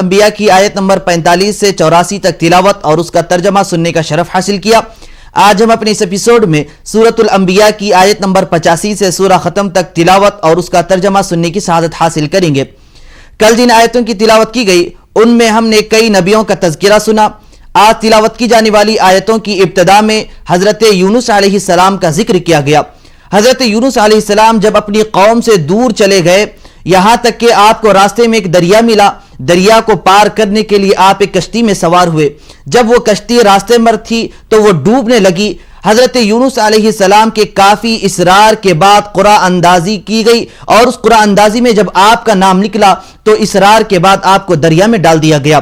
अंबिया की आयत नंबर 45 से 84 तक तिलावत और उसका तर्जमा सुनने का शरफ हासिल किया। आज हम अपने इस एपिसोड में सूरतुल अंबिया की आयत नंबर 85 से सूरह खत्म तक तिलावत और उसका तर्जमा सुनने की सआदत हासिल करेंगे। कल जिन आयतों की तिलावत की गई उनमें हमने कई नबियों का तज़किरा सुना। आज तिलावत की जाने वाली आयतों की इब्तिदा में हजरत यूनुस अलैहिस्सलाम का जिक्र किया गया। हजरत यूनुस अलैहिस्सलाम जब अपनी कौम से दूर चले गए, यहां तक कि आपको रास्ते में एक दरिया मिला, दरिया को पार करने के लिए आप एक कश्ती में सवार हुए। जब वो कश्ती रास्ते में थी तो वो डूबने लगी। हजरत यूनुस अलैहिस्सलाम के काफी इसरार के बाद कुरान अंदाजी की गई और उस कुरान अंदाजी में जब आपका नाम निकला तो इसरार के बाद आपको दरिया में डाल दिया गया।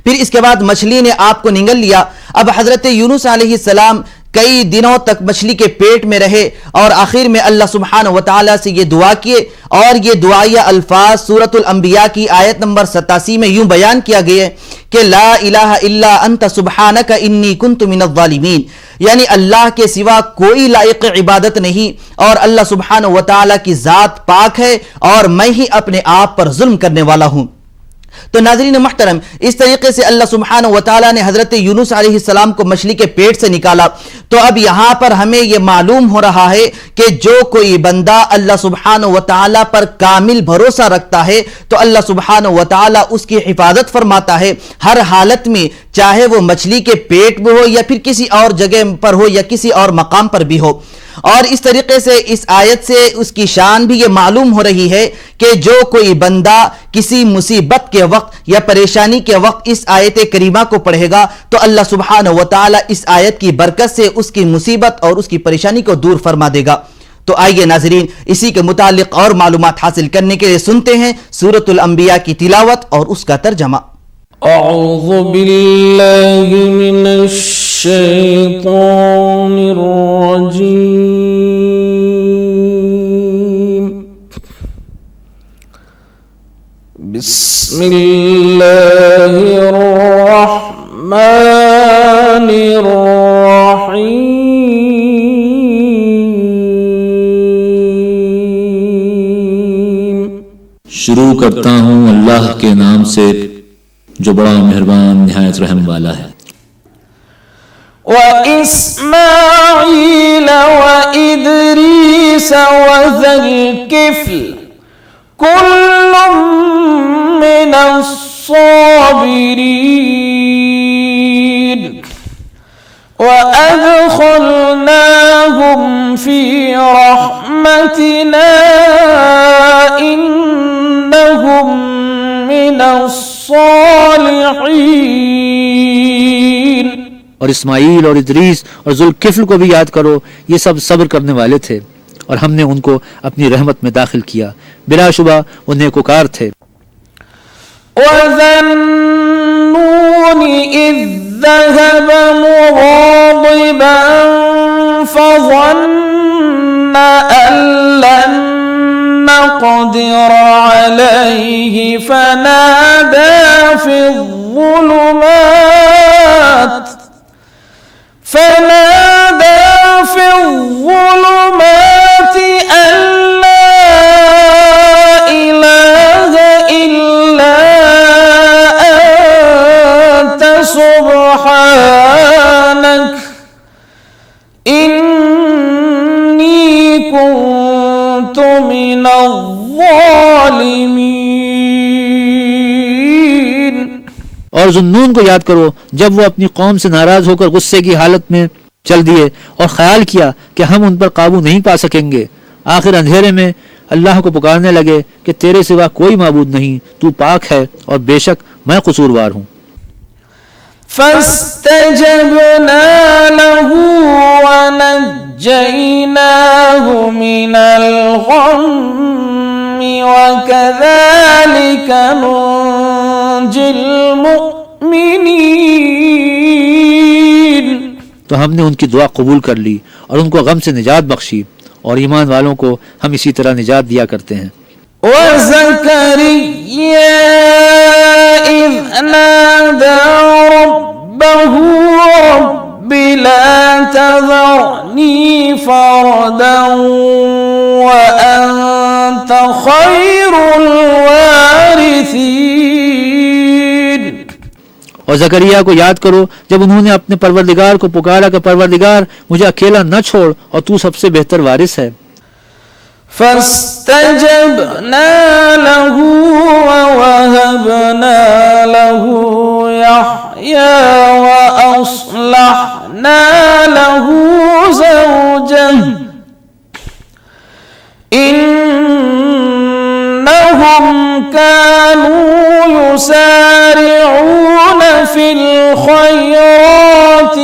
फिर इसके बाद मछली ने आपको निगल लिया। अब हजरत यूनुस अलैहिस्सलाम कई दिनों तक मछली के पेट में रहे और आखिर में अल्लाह सुब्हानहू व तआला से ये दुआ किए और ये दुआया अल्फाज सूरतुल अंबिया की आयत नंबर 87 में यूं बयान किया गया कि ला इलाहा इल्ला अंत सुब्हानक इन्नी कुन्तु मिनज़ ज़ालिमीन, यानी अल्लाह के सिवा कोई लायक इबादत नहीं और अल्लाह सुब्हानहू व तआला की जात पाक है और मैं ही अपने आप पर जुल्म करने वाला हूं। तो नाज़रीन मुहतरम, इस तरीके से अल्लाह सुब्हानहू व तआला ने हजरत यूनुस अलैहिस्सलाम को मछली के पेट से निकाला। तो अब यहां पर हमें यह मालूम हो रहा है कि जो कोई बंदा अल्लाह सुब्हानहू व तआला पर कामिल भरोसा रखता है तो अल्लाह सुब्हानहू व तआला उसकी हिफाजत फरमाता है हर हालत में, चाहे वो मछली के पेट में हो या फिर किसी और जगह पर हो या किसी और मकाम पर भी हो। और इस तरीके से इस आयत से उसकी शान भी ये मालूम हो रही है कि जो कोई बंदा किसी मुसीबत के वक्त या परेशानी के वक्त इस आयत करीमा को पढ़ेगा तो अल्लाह सुब्हानहू व तआला इस आयत की बरकत से उसकी मुसीबत और उसकी परेशानी को दूर फरमा देगा। तो आइए नाजरीन, इसी के मुतालिक और मालूमात हासिल करने के लिए सुनते हैं सूरतुल अंबिया की तिलावत और उसका तर्जमा। अऊज़ु बिल्लाहि मिनश शैतानिर रजीम। बिस्मिल्लाहिर रहमानिर रहीम। शुरू करता हूँ अल्लाह के नाम से जो बड़ा मेहरबान निहायत रहम वाला है। व इस्माईल व इदरीस व ज़ल किफ्ल कुल्लुम मिनस साबिरीन व अदखलनाहुम फी रहमतिना इन्नहुम मिनस सालिहीन। और इस्माईल और इदरीस और जुल्किफ्ल को भी याद करो, ये सब सब्र करने वाले थे और हमने उनको अपनी रहमत में दाखिल किया, बिलाशुबा वो नेकोकार थे। वज़न्नूनि इज़ ज़हब मुग़ाज़िबन फ़ज़न्न अन लन नक़दिर अलैहि फनादा في الظلمات أن لا إله إلا أنت سبحانك إني كنت من الظالمين। और जुन्नून को याद करो जब वो अपनी कौम से नाराज होकर गुस्से की हालत में चल दिए और ख्याल किया कि हम उन पर काबू नहीं पा सकेंगे। आखिर अंधेरे में अल्लाह को पुकारने लगे कि तेरे सिवा कोई माबूद नहीं, तू पाक है और बेशक मैं कसूरवार हूँ। फस्तजबना लहू व नज्जयनाहु मिनल गम्मि व कज़ालिक नुंजिल मुमिनीन। तो हमने उनकी दुआ कबूल कर ली और उनको गम से निजात बख्शी और ईमान वालों को हम इसी तरह निजात दिया करते हैं। वज़करिया इज़ नादा रब्बहू रब्बि ला तज़रनी फ़रदन व अन 'anta ख़ैरुल वारिसीन। तो हमने उनकी दुआ कबूल कर ली और उनको अपनी रहमत में दाखिल किया, बिलाशुबा वो नेकोकार थे और ईमान वालों को हम इसी तरह निजात दिया करते हैं। वज़करिया इज़ नादा रब्बहू रब्बि ला तज़रनी फ़रदन व अनता ख़ैरुल वारिसीन। और जकरिया को याद करो जब उन्होंने अपने परवरदिगार को पुकारा कि परवरदिगार मुझे अकेला न छोड़ और तू सबसे बेहतर वारिस है। فاستجبنا له ووهبنا له يحيى وأصلحنا له زوجه إنهم كانوا يسارعون في الخيرات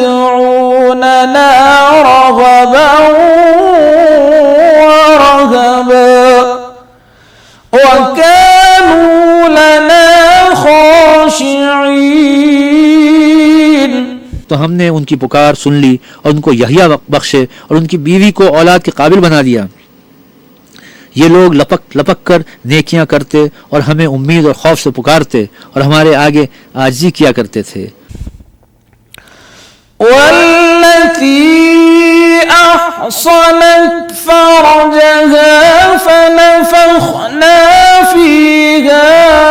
ويدعوننا رغبا ورهبا وكانوا لنا خاشعين। तो हमने उनकी पुकार सुन ली और उनको यहिया बख्शे और उनकी बीवी को औलाद के काबिल बना दिया। ये लोग लपक लपक कर नेकियां करते और हमें उम्मीद और खौफ से पुकारते और हमारे आगे आजिज़ी किया करते थे। वल्लती अहसनत फरजहा फनफखना फीहा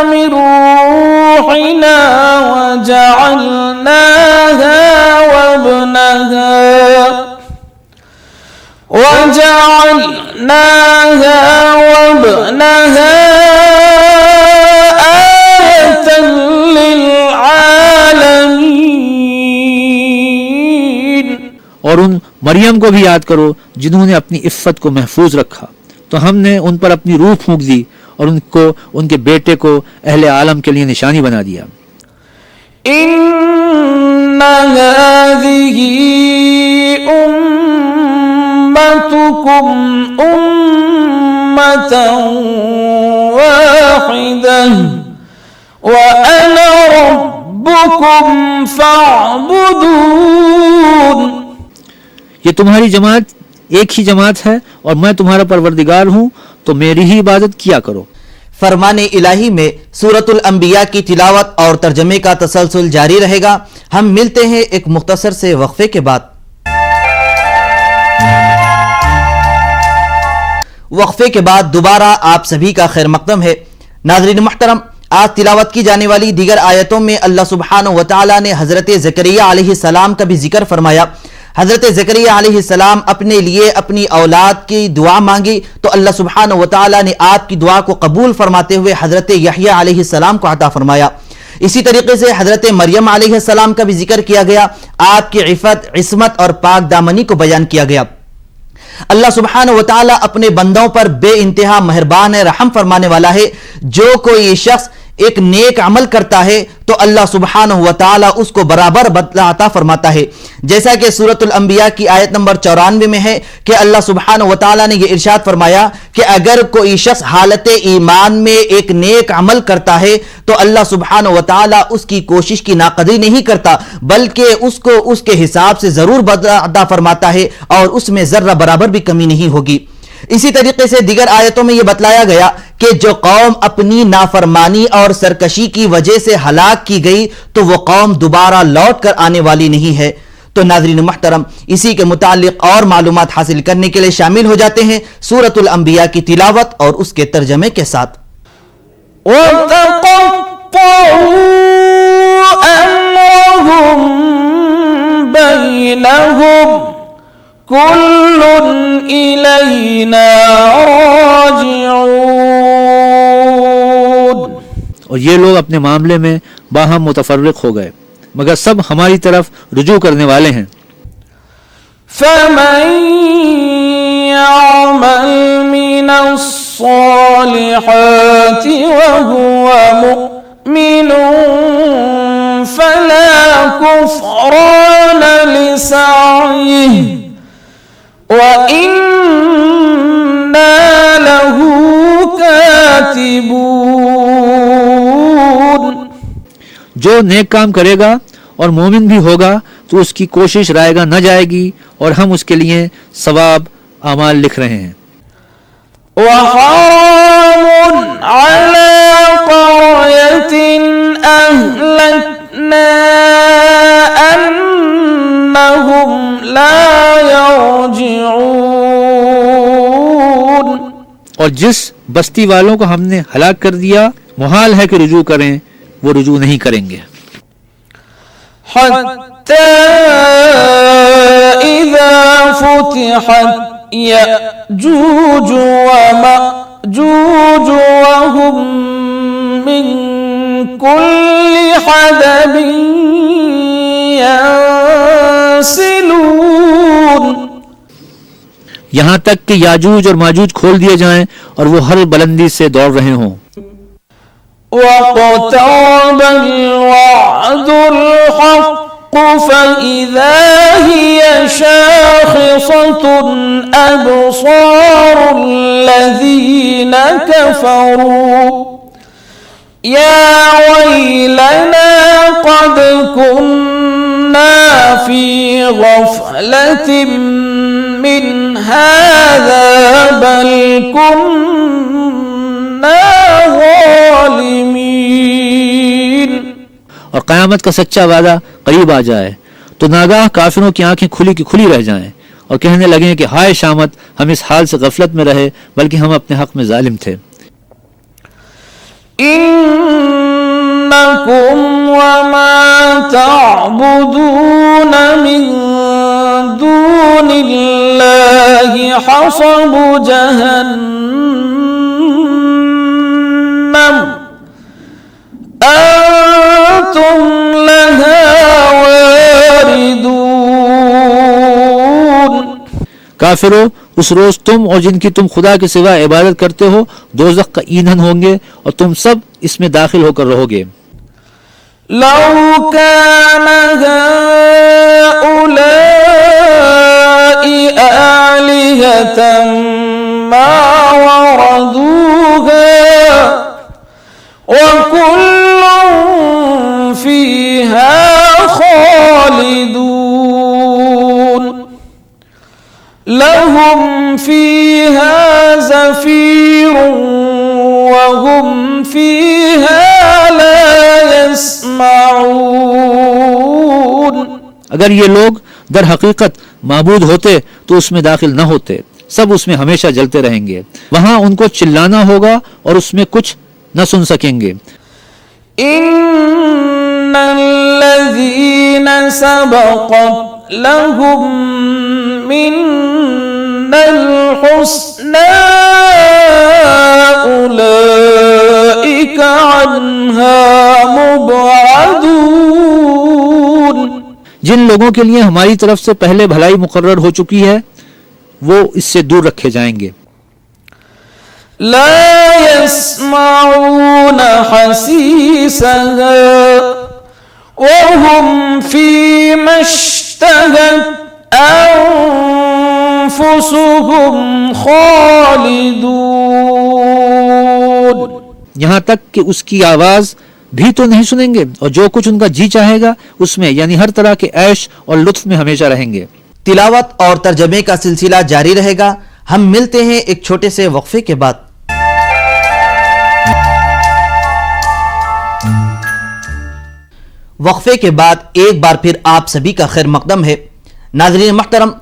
मिन रूहिना वजअलनाहा वابنها آية للعالمين। और उन मरियम को भी याद करो जिन्होंने अपनी इफ़्फ़त को महफूज रखा, तो हमने उन पर अपनी रूह फूंक दी और उनको उनके बेटे को अहले आलम के लिए निशानी बना दिया। इन्ना हाज़िही उम्मतुकुम उम्मतन वाहिदह व अना रब्बुकुम फ़अबुदून। ये तुम्हारी जमात एक ही जमात है और मैं तुम्हारा परवरदिगार हूँ, तो मेरी ही इबादत किया करो। फरमाने इलाही में सूरतुल अंबिया की तिलावत और तर्जमे का तसलसल जारी रहेगा। हम मिलते हैं एक मुख्तसर से वक्फे के बाद। वक्फे के बाद दोबारा आप सभी का खैर मकदम है। नाज़रीन मुहतरम, आज तिलावत की जाने वाली दीगर आयतों में अल्लाह सुब्हानहु व तआला ने हज़रत ज़करिया अलैहिस्सलाम का भी जिक्र फरमाया। हज़रत ज़करिया अलैहिस्सलाम अपने लिए अपनी औलाद की दुआ मांगी तो अल्लाह सुब्हानहु व तआला ने आपकी दुआ को कबूल फरमाते हुए हज़रत यहया अलैहिस्सलाम को अता फरमाया। इसी तरीके से हज़रत मरियम अलैहिस्सलाम का भी जिक्र किया गया, आपकी इफ़्फ़त, इस्मत और पाक दामनी को बयान किया गया। अल्लाह सुब्हानहु व तआला अपने बंदों पर बेइंतहा मेहरबान है, रहम फरमाने वाला है। जो कोई शख्स एक नेक अमल करता है तो अल्लाह सुब्हानहु व तआला उसको बराबर बदला अता फरमाता है। जैसा कि सूरतुल अंबिया की आयत नंबर 94 में है कि अल्लाह सुब्हानहु व तआला ने यह इरशाद फरमाया कि अगर कोई शख्स हालत ईमान में एक नेक अमल करता है तो अल्लाह सुब्हानहु व तआला उसकी कोशिश की नाकदरी नहीं करता, बल्कि उसको उसके हिसाब से जरूर बदला अता फरमाता है और उसमें जर्रा बराबर भी कमी नहीं होगी। इसी तरीके से दीगर आयतों में यह बतलाया गया कि जो कौम अपनी नाफरमानी और सरकशी की वजह से हलाक की गई तो वह कौम दोबारा लौट कर आने वाली नहीं है। तो नाज़रीन मुहतरम, इसी के मुतालिक और मालूमात हासिल करने के लिए शामिल हो जाते हैं सूरतुल अंबिया की तिलावत और उसके तर्जमे के साथ। कुल्लुन इलैना राजिऊन। और ये लोग अपने मामले में बाहम मुतफर्रिक हो गए, मगर सब हमारी तरफ रुजू करने वाले हैं। फमन यअमल मिनस्सालिहाति वहुवा मुमिनुन फला कुफ्रान लिसअयिहि वइन्ना लहू कातिबून। जो नेक काम करेगा और मोमिन भी होगा तो उसकी कोशिश रायगा न जाएगी और हम उसके लिए सवाब आमाल लिख रहे हैं। वहरामुन अला क़रयतिन अहलकना अन्नहुम ला यरजिऊन। और जिस बस्ती वालों को हमने हलाक कर दिया, मुहाल है कि रुजू करें, वो रुजू नहीं करेंगे। حتى إذا فتحت يأجوج ومأجوج وهم من كل حدب ينسلون। यहाँ तक कि याजूज और माजूज खोल दिए जाएं और वो हर बुलंदी से दौड़ रहे हों। واقترب الوعد الحق فإذا هي شاخصة أبصار الذين كفروا يا ويلنا قد كنا في غفلة من هذا بل كنا ظالمين। और क़यामत का सच्चा वादा करीब आ जाए तो नागाह काफिरों की आंखें खुली की खुली रह जाएं और कहने लगे कि हाय शामत, हम इस हाल से गफलत में रहे, बल्कि हम अपने हक में जालिम थे। इन्नकुम वमा तअबुदून मिन दूनिल्लाहि हसबु जहन्नम अंतुम लहा वारिदून। काफिरों, उस रोज तुम और जिनकी तुम खुदा के सिवा इबादत करते हो दोज़ख का ईंधन होंगे और तुम सब इसमें दाखिल होकर रहोगे। लौ कान हाउलाई आलिहतम मा वरदूहा वकुल्लुन फीहा खालिदून लहुम फीहा ज़फ़ीरुन वहुम फीहा ला यस्माऊन। अगर ये लोग दर हकीकत माबूद होते तो उसमें दाखिल न होते, सब उसमें हमेशा जलते रहेंगे। वहां उनको चिल्लाना होगा और उसमें कुछ न सुन सकेंगे। इन्नल्लज़ीना सबक़त लहुम मिन्नल हुस्ना उलाइका अन्हा मुबअदून। जिन लोगों के लिए हमारी तरफ से पहले भलाई मुकर्रर हो चुकी है वो इससे दूर रखे जाएंगे। ला यस्माऊन हसीसहा वहुम फीमा इश्तहत अंफुसुहुम खालिदून। यहाँ तक कि उसकी आवाज भी तो नहीं सुनेंगे और जो कुछ उनका जी चाहेगा उसमें यानी हर तरह के ऐश और लुत्फ में हमेशा रहेंगे। तिलावत और तर्जमे का सिलसिला जारी रहेगा। हम मिलते हैं एक छोटे से वक्फे के बाद। वक्फे के बाद एक बार फिर आप सभी का खैर मकदम है। नाज़रीन मोहतरम,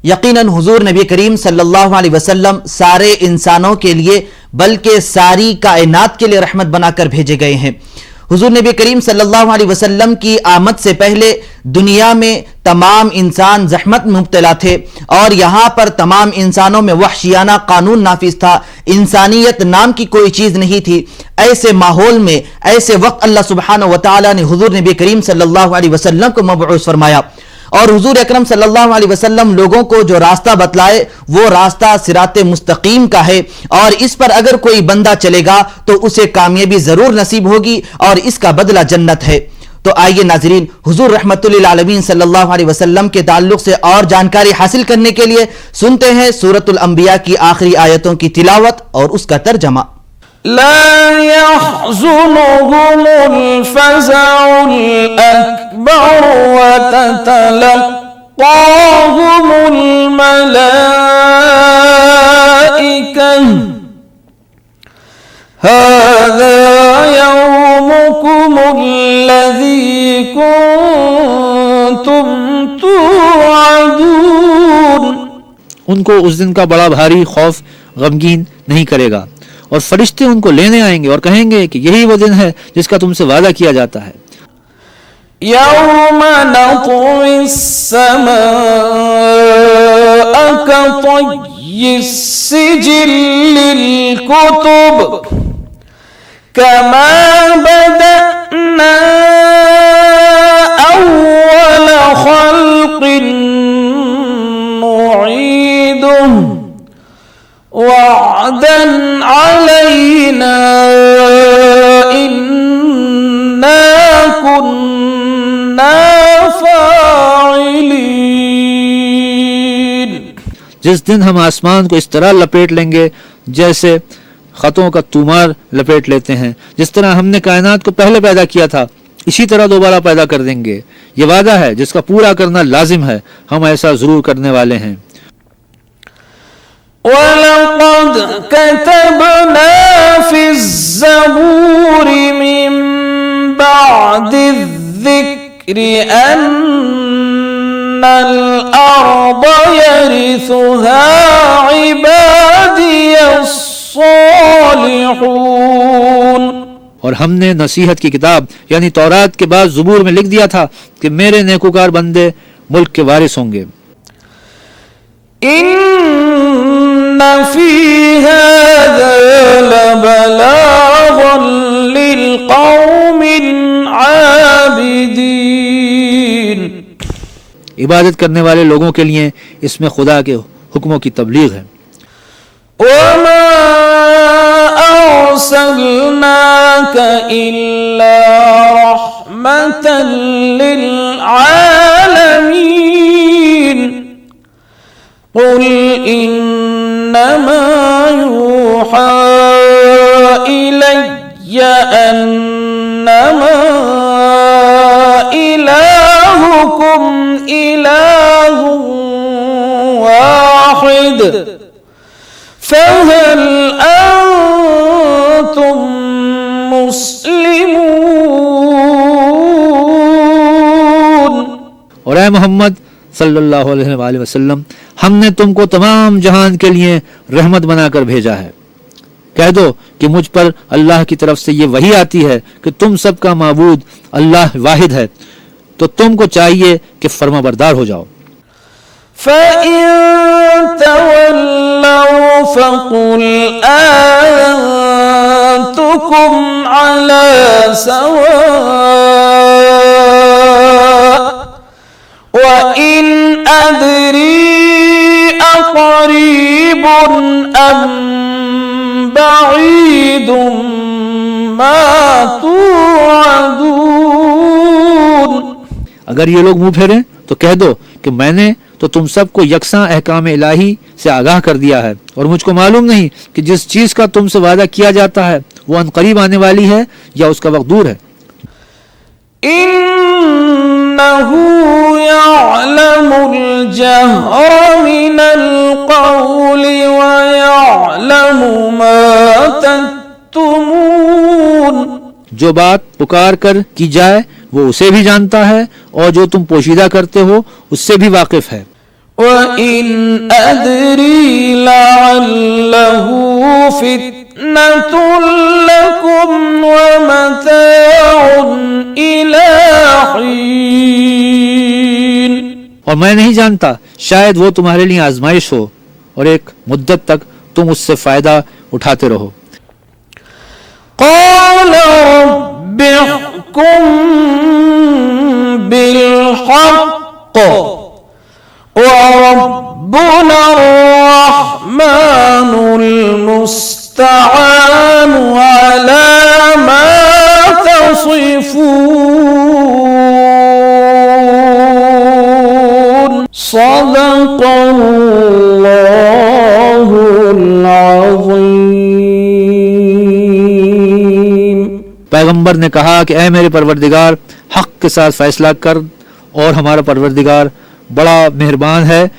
यकीनन हुजूर नबी करीम सल्लल्लाहु अलैहि वसल्लम सारे इंसानों के लिए बल्कि सारी कायनात के लिए रहमत बनाकर भेजे गए हैं। हुजूर नबी करीम सल्लल्लाहु अलैहि वसल्लम की आमद से पहले दुनिया में तमाम इंसान जहमत में मुब्तला थे और यहाँ पर तमाम इंसानों में वहशियाना कानून नाफिज था, इंसानियत नाम की कोई चीज़ नहीं थी। ऐसे माहौल में ऐसे वक्त अल्लाह सुब्हानहु व तआला ने हुजूर नबी करीम सल्लल्लाहु अलैहि वसल्लम को मबऊस फरमाया और हुजूर अकरम सल्लल्लाहु अलैहि वसल्लम लोगों को जो रास्ता बतलाए वो रास्ता सिराते मुस्तकीम का है और इस पर अगर कोई बंदा चलेगा तो उसे कामयाबी जरूर नसीब होगी और इसका बदला जन्नत है। तो आइए नाजरीन, हुजूर रहमतुल्लिल आलमीन सल्लल्लाहु अलैहि वसल्लम के ताल्लुक से और जानकारी हासिल करने के लिए सुनते हैं सूरतुल अंबिया की आखिरी आयतों की तिलावत और उसका तर्जमा। لا يحزنهم الفزع الأكبر وتتلقاهم الملائكة هذا يومكم الذي كنتم توعدون। उनको उस दिन का बड़ा भारी खौफ गमगीन नहीं करेगा और फरिश्ते उनको लेने आएंगे और कहेंगे कि यही वो दिन है जिसका तुमसे वादा किया जाता है। يوم نطوي السماء كطي السجل للكتب كما بدأنا أول خلق نعيده وعدا علينا إنا كنا فاعلين। जिस दिन हम आसमान को इस तरह लपेट लेंगे जैसे खतों का तूमार लपेट लेते हैं, जिस तरह हमने कायनात को पहले पैदा किया था इसी तरह दोबारा पैदा कर देंगे। ये वादा है जिसका पूरा करना लाजिम है, हम ऐसा जरूर करने वाले हैं। वलक़द कतबना फ़िज़्ज़बूर मिन बअदिज़्ज़िक्रि अन्नल अर्द यरिथुहा इबादियस्सालिहून। और हमने नसीहत की किताब यानी तौरात के बाद ज़बूर में लिख दिया था कि मेरे नेकूकार बंदे मुल्क के वारिस होंगे। इन्न फी हाज़ा लबलागन लिलक़ौमिन आबिदीन। इबादत करने वाले लोगों के लिए इसमें खुदा के हुक्मों की तबलीग है। वमा अर्सलनाक इल्ला रहमतन लिल आलमीन। कुल इन्नमा यूहा इलय्या अन्नमा इलाहुकुम इलाहुन वाहिद फहल अंतुम मुस्लिमून। और ऐ मोहम्मद सल्लल्लाहु अलैहि वसल्लम, हमने तुमको तमाम जहान के लिए रहमत बनाकर भेजा है। कह दो कि मुझ पर अल्लाह की तरफ से ये वही आती है कि तुम सबका माबूद अल्लाह वाहिद है, तो तुमको चाहिए कि फर्माबरदार हो जाओ। فإن تولوا فقل آذنتكم على سواء وإن أدري أقريب أم بعيد ما توعدون। अगर ये लोग मुंह फेरें तो कह दो कि मैंने तो तुम सबको यकसां अहकाम इलाही से आगाह कर दिया है और मुझको मालूम नहीं कि जिस चीज का तुमसे वादा किया जाता है वो अनकरीब आने वाली है या उसका वक्त दूर है। इन्नहु यअलमुल जहर मिनल क़ौलि व यअलमु मा तक्तुमून। जो बात पुकार कर की जाए वो उसे भी जानता है और जो तुम पोशीदा करते हो उससे भी वाकिफ है। وإن أدري لعله فتنة لكم ومتاع إلى حين। और मैं नहीं जानता, शायद वो तुम्हारे लिए आजमाइश हो और एक मुद्दत तक तुम उससे फायदा उठाते रहो। قال رب احكم بالحق وربنا الرحمن المستعان على ما تصفون। صدق الله العظيم। पैगंबर ने कहा कि ऐ मेरे परवरदिगार, हक के साथ फैसला कर और हमारा परवरदिगार बड़ा मेहरबान है,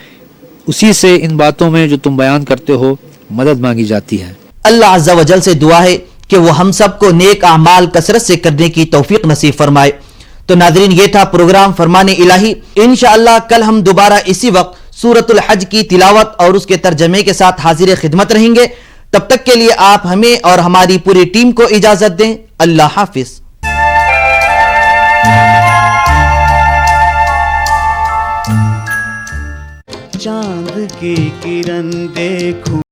उसी से इन बातों में जो तुम बयान करते हो मदद मांगी जाती है। अल्लाह अज़्ज़ा वजल से दुआ है कि वो हम सबको नेक अमाल कसरत से करने की तौफीक नसीब फरमाए। तो नाज़रीन, ये था प्रोग्राम फरमाने इलाही। इंशाअल्लाह कल हम दोबारा इसी वक्त सूरतुल हज की तिलावत और उसके तर्जमे के साथ हाजिर खिदमत रहेंगे। तब तक के लिए आप हमें और हमारी पूरी टीम को इजाजत दें। अल्लाह हाफिज। चांद की किरण देखूं